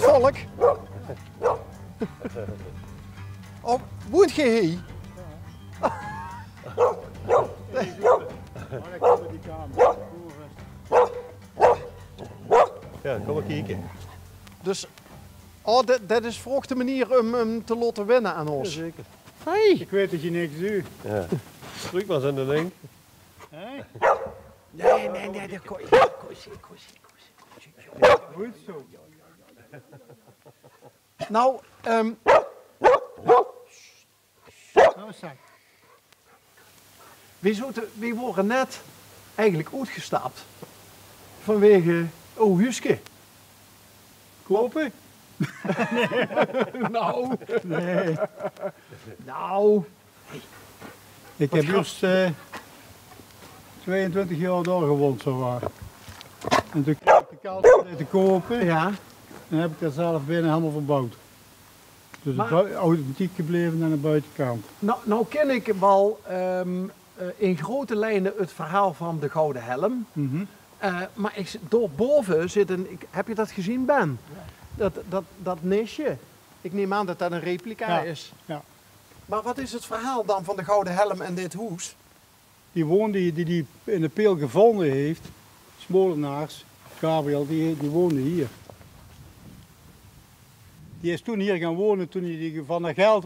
volk. Oh, woont je hier? Ja, kom maar kijken. Dus, oh, dat is voor de manier om hem te laten wennen aan ons. Zeker. Hey. Ik weet dat je niks doet. Ja. Druk maar eens aan de link. Hè? Nee, dat kon Goed zo. Nou, Nou zeg. we worden net eigenlijk uitgestapt. Vanwege Huske. Kopen? Nou, Nee. nou. Ik heb eerst 22 jaar daar gewoond zo waar. En toen kreeg ik de kans om te kopen. Ja. En heb ik dat zelf binnen helemaal verbouwd. Dus Maar- het authentiek gebleven aan de buitenkant. Nou ken ik wel in grote lijnen het verhaal van de Gouden Helm. Maar doorboven zit heb je dat gezien, Ben? Ja. Dat nisje. Ik neem aan dat dat een replica is. Ja. Maar wat is het verhaal dan van de Gouden Helm en dit hoes? Die woonde die in de peel gevonden heeft, Smolenaars, Gabriel, die woonde hier. Die is toen hier gaan wonen, toen hij van dat geld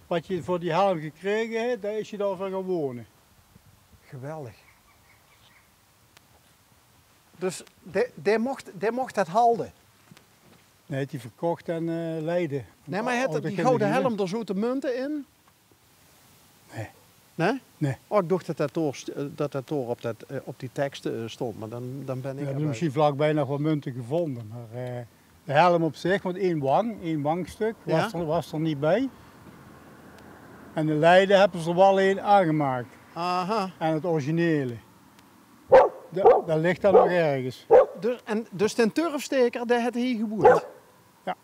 wat je voor die helm gekregen hebt, daar is je daarvan gaan wonen. Geweldig. Dus die mocht het houden. Nee, heeft hij verkocht en Leiden. Nee, maar had die Gouden Helm er zo te munten in? Nee. Nee? Nee. Oh, ik dacht dat door op die tekst stond, maar dan ben ik We hebben erbij. misschien vlakbij nog wat munten gevonden. Maar de helm op zich, want één wangstuk, was er niet bij. En de Leiden hebben ze er wel één aangemaakt. Aha. En het originele. Dat ligt daar nog ergens. Dus ten turfsteker, dat had hij hier geboerd? Ja.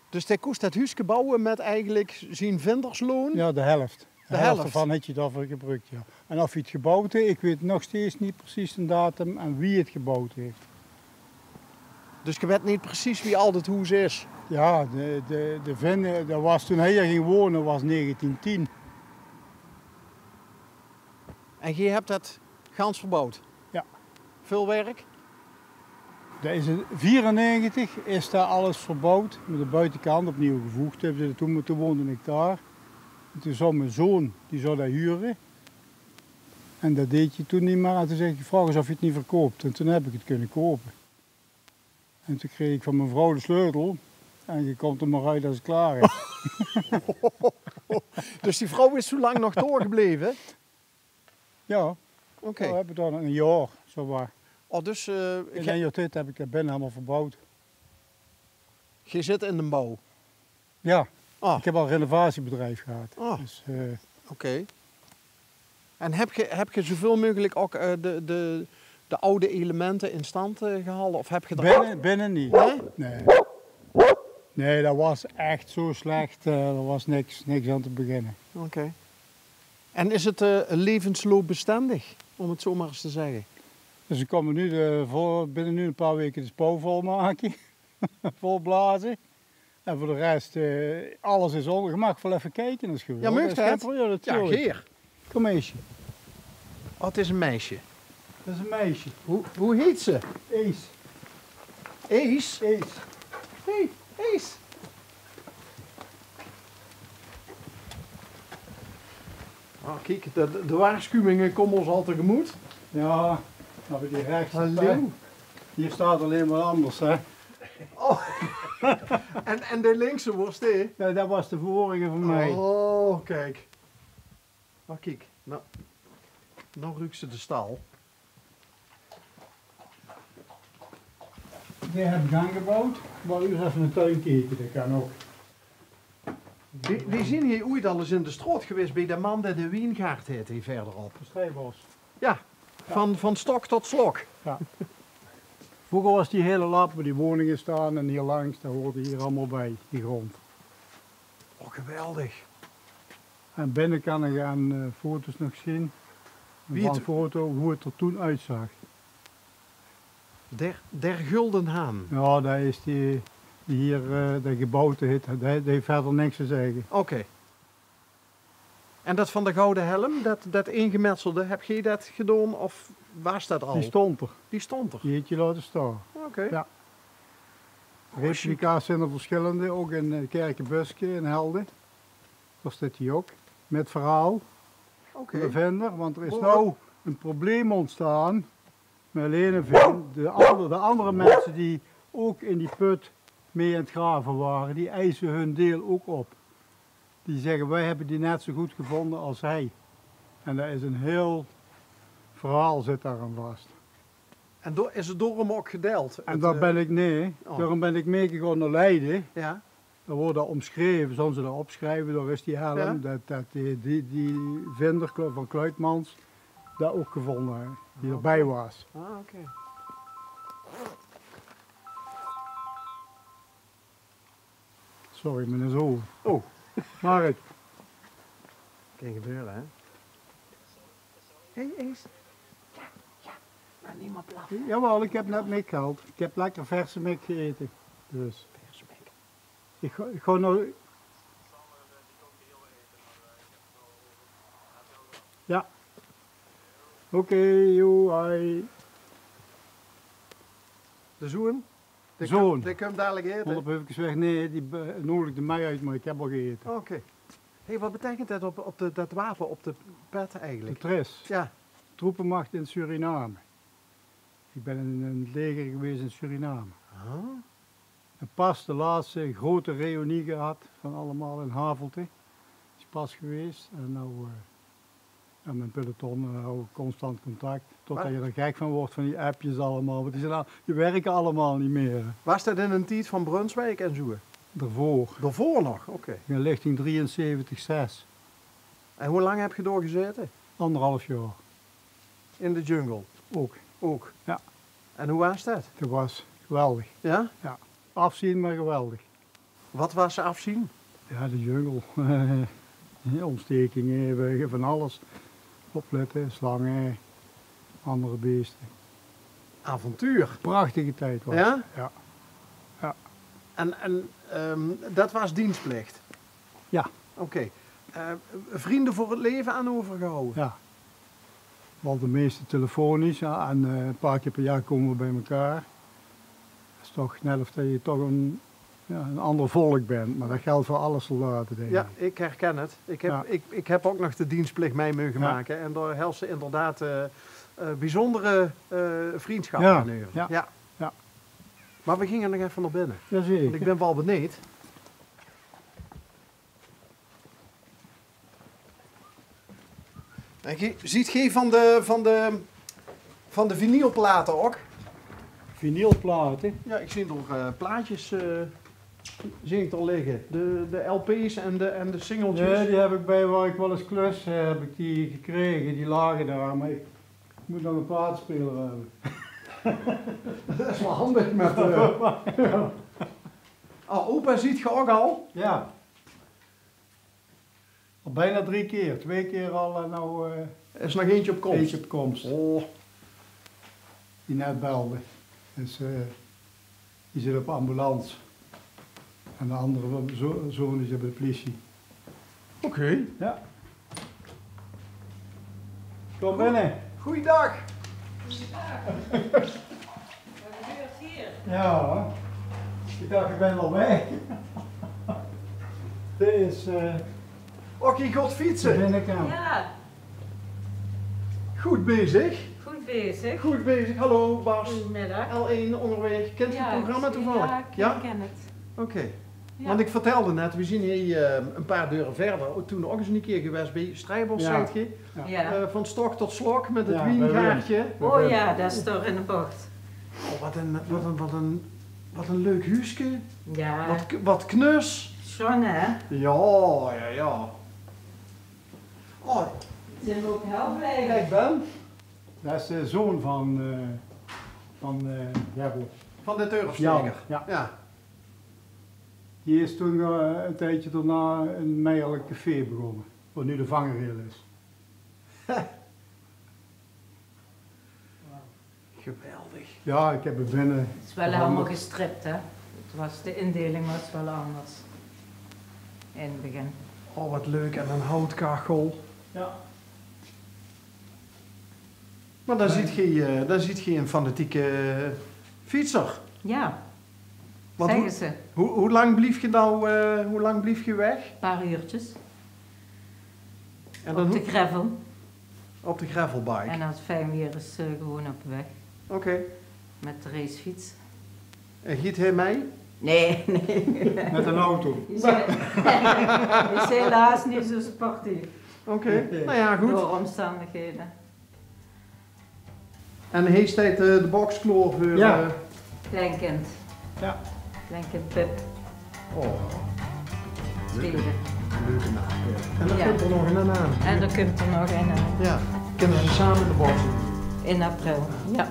Dus hij koest het huisje bouwen met eigenlijk zijn vindersloon? Ja, de helft. De helft. helft ervan heb je daarvoor gebruikt, ja. En of hij het gebouwd heeft, ik weet nog steeds niet precies de datum en wie het gebouwd heeft. Dus je weet niet precies wie al het hoes is? Ja, de vinden, dat was toen hij hier ging wonen, was 1910. En je hebt het gans verbouwd? Ja. Veel werk? Dat is in 1994 is daar alles verbouwd, met de buitenkant opnieuw gevoegd. Toen woonde ik daar. En toen zou mijn zoon, die zou dat huren. En dat deed je toen niet meer. En toen zei ik, vraag eens of je het niet verkoopt. En toen heb ik het kunnen kopen. En toen kreeg ik van mijn vrouw de sleutel. En je komt er maar uit als het klaar is. Dus die vrouw is zo lang nog doorgebleven? Ja, Oké. we hebben dan een jaar, zo waar. Oh, dus In een jaar tijd heb ik dat binnen helemaal verbouwd. je zit in de bouw? Ja, Ah, ik heb al een renovatiebedrijf gehad. Ah. Dus, oké. En heb je zoveel mogelijk ook de oude elementen in stand gehouden? Of heb je er... binnen niet. Nee? Nee. Nee, dat was echt zo slecht. Er was niks aan te beginnen. Oké. En is het levensloopbestendig, om het zo maar eens te zeggen? Dus ik kan me nu binnen nu een paar weken de spouw volmaken. Volblazen. En voor de rest, alles is onder. Je mag wel even kijken als je wil. Ja, mag Dat is dat? geen probleem, Ja, natuurlijk. geer. Kom meisje. Oh, het is een meisje. Dat is een meisje. Hoe heet ze? Ace. Ace? Ace. Hey, Ace. Oh, kijk, de waarschuwingen komen ons al tegemoet. Ja, dan heb je die rechts. Hallo. Hier staat alleen maar anders, hè. Oh. en de linkse worst, hè? Nee, dat was de vorige van mij. Oh, kijk. Oh, kijk. Nou ruikt ze de stal. Die heb ik aangebouwd. Maar u eens even een tuin kijken, dat kan ook. Die zijn hier ooit al eens in de stroot geweest bij de man die de wijngaard heet hier verderop. De strijbos. Ja, van stok tot slok. Ja. Vroeger was die hele lap waar die woningen staan en hier langs, daar hoorde hier allemaal bij, die grond. Oh, geweldig. En binnen kan ik aan foto's nog zien. Wie het- Een foto hoe het er toen uitzag. Der Gulden Haan. Ja, dat is die hier de gebouwd heeft. Die heeft verder niks te zeggen. Oké. En dat van de Gouden Helm, dat ingemetselde, heb je dat gedaan of was dat al? Die stond er. Die stond er. Die heeft je laten staan. Oké. Ja. Replica's zijn er verschillende, ook in Kerkenbuske in Helden. Daar staat die ook, met verhaal. Oké. De vinder, want er is Wow. nou een probleem ontstaan met alleen een vin. De andere mensen die ook in die put mee aan het graven waren, die eisen hun deel ook op. Die zeggen, wij hebben die net zo goed gevonden als hij. En dat is een heel verhaal zit daar aan vast. En is het door hem ook gedeeld? En daar ben ik, daarom ben ik meegegaan naar Leiden. Ja. Daar wordt dat omschreven, zoals ze dat opschrijven, daar is die helm, Ja. dat die vinder van Kluitmans dat ook gevonden heeft, die erbij was. Ah, oké. Sorry, meneer Zo. Oh. Mark, Kan gebeuren, hè? Hé, eens. Ja, maar niemand blaffen. jawel, ik heb net mik gehaald. Ik heb lekker verse mik gegeten. Dus, ik ga nou... Ja. Oké, hoi. De zoen? Zoen. Die komt dadelijk eten. Want op even weg, nee, die nodigde mij uit, maar ik heb al gegeten. Oké. Hé, wat betekent dat op dat wapen op de pet De eigenlijk? Tris, Ja. troepenmacht in Suriname. Ik ben in het leger geweest in Suriname. Ah. En pas de laatste grote reunie gehad van allemaal in Havelte. Is pas geweest en nou en mijn peloton hou ik constant contact. Totdat je er gek van wordt van die appjes allemaal. Want die werken allemaal niet meer. Was dat in een tijd van Brunswijk en zo? Daarvoor, Daarvoor nog? Oké. in lichting 73-6. En hoe lang heb je doorgezeten? 1,5 jaar. In de jungle? Ook. Ook? Ja. En hoe was dat? Dat was geweldig. Ja? Afzien, maar geweldig. Wat was ze afzien? Ja, de jungle. Ontstekingen, van alles. Opletten, slangen, andere beesten. Avontuur. Prachtige tijd was. Ja? Ja. En dat was dienstplicht? Ja. Oké. Vrienden voor het leven aan overgehouden? Ja. Wel de meeste telefonisch ja, en een paar keer per jaar komen we bij elkaar. Dat is toch net of dat je toch een ander volk bent, maar dat geldt voor alle soldaten denk ik. Ja, ik herken het. Ik heb ook nog de dienstplicht mee mogen maken en daar helpt ze inderdaad bijzondere vriendschappen Ja, aan over. ja. Ja. Ja. Maar we gingen nog even naar binnen. Jazeker. Want ik ben wel benieuwd. Ziet gij van de vinylplaten ook? Vinylplaten. Ja, ik zie er plaatjes zie ik er liggen. De LP's en de singeltjes. Nee, die heb ik bij waar ik wel eens klus heb ik die gekregen, die lagen daar, maar ik moet nog een plaatspeler hebben. Dat is wel handig met... Oh, opa ziet je ook al? Ja. Al bijna 3 keer, 2 keer al en nou Er is nog eentje op komst. eentje op komst. Oh, Die net belde. Dus die zit op ambulance. En de andere zoon is bij de politie. oké. Ja. Kom binnen. Goeiedag. Wat gebeurt hier? Ja hoor. Ik dacht ik ben al weg. Dit is Och, je gaat de fietsen. binnenkant. Ja, Goed bezig. goed bezig. Goed bezig. Hallo Bas. Goedemiddag. L1 onderweg. Kent u het programma toevallig? Ja, ik ken het. Oké. Ja. Want ik vertelde net, we zien hier een paar deuren verder. Toen ook eens een keer geweest bij Strijbos, Ja. zei je. Ja. Van stok tot slok met het Ja, wiengaartje. Oh ja, dat is toch in de bocht. Oh, wat een leuk huisje. Ja, Wat knus. schon hè. Ja. Oh, Zijn we ook heel blij. kijk Ben. Dat is de zoon van Jebbel. Van de Jan. Turfsteker. Ja. Ja. Die is toen een tijdje daarna een meierlijk café begonnen. Wat nu de vangrail is. Geweldig. Ja, ik heb het binnen. Het is wel helemaal gestript, hè. De indeling was wel anders. In het begin. Oh, wat leuk. En een houtkachel. Ja. Maar dan ziet je een fanatieke fietser. Ja, Want zeggen ze. hoe lang blief je nou, hoe lang blief je weg? Een paar uurtjes. En Op de gravel. op de gravelbike. En als het fijn weer is, gewoon op weg. Oké. Met de racefiets. En giet hij mee? Nee, nee. Met een auto. Die is helaas niet zo sportief. Oké. Nou ja, goed. Door omstandigheden. En heeft hij de boxkloor voor... Ja. Kleinkind. Ja. Kleinkind Pip. Oh, Tweede. leuke naam. En dan Ja. komt er nog een aan. En er komt er nog een Ja. Kunnen ze samen de box doen? in april. Ja.